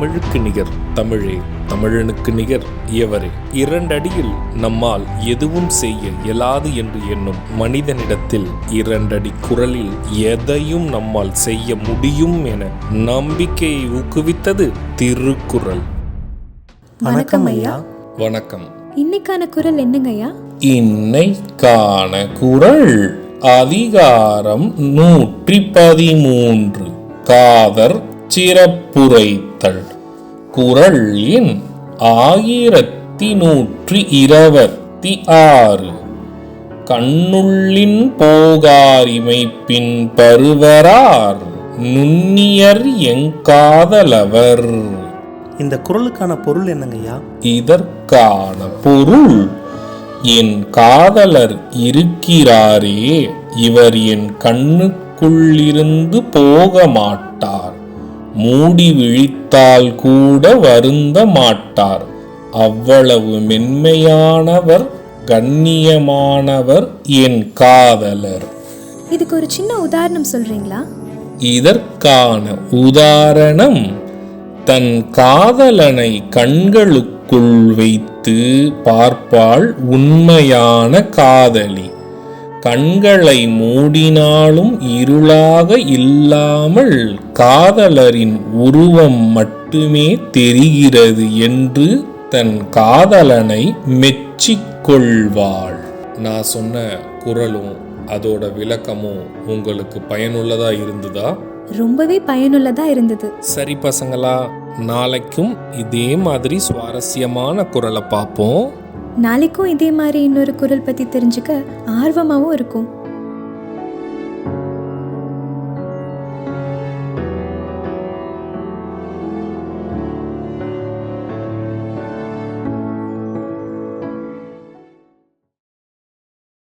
தமிழுக்கு நிகர் தமிழே, தமிழனுக்கு நிகர் எவரே. 2 அடியில் நம்மால் எதுவும் செய்ய இயலாது என்று எண்ணும் மனிதனிடத்தில் 2 அடி குரலில் எதையும் நம்மால் செய்ய முடியும் என நம்பிக்கையை ஊக்குவித்தது திருக்குறள். வணக்கம் ஐயா. வணக்கம். இன்னைக்கான குறள் என்னங்க ஐயா? இன்னைக்கான குறள் அதிகாரம் 113 காதற் சிறப்புரைத்தல். குறள் எண் 1126. கண்ணுள்ளின் போகாரிமைப்பின் பருவரார் நுண்ணியர் எங்காதலவர். இந்த குறளுக்கான பொருள் என்னங்கய்யா? இதற்கான பொருள், என் காதலர் இருக்கிறாரே, இவர் என் கண்ணுக்குள்ளிருந்து போக மாட்டார், மூடி விழித்தால் கூட வருந்த மாட்டார், அவ்வளவு மென்மையானவர், கண்ணியமானவர் என் காதலர். இதுக்கு ஒரு சின்ன உதாரணம் சொல்றீங்களா? இதற்கான உதாரணம், தன் காதலனை கண்களுக்குள் வைத்து பார்ப்பாள் உண்மையான காதலி. கண்களை மூடினாலும் இருளாக இல்லாமல் காதலரின் உருவம் மட்டுமே தெரிகிறது என்று தன் காதலனை மெச்சிக்கொள்வாள். நான் சொன்ன குறளும் அதோட விளக்கமும் உங்களுக்கு பயனுள்ளதா இருந்ததா? ரொம்பவே பயனுள்ளதா இருந்தது. சரி பசங்களா, நாளைக்கும் இதே மாதிரி சுவாரஸ்யமான குறளை பார்ப்போம். நாளைக்கும் இதே மாதிரி இன்னொரு குறள் பத்தி தெரிஞ்சுக்க ஆர்வமாவும் இருக்கும்.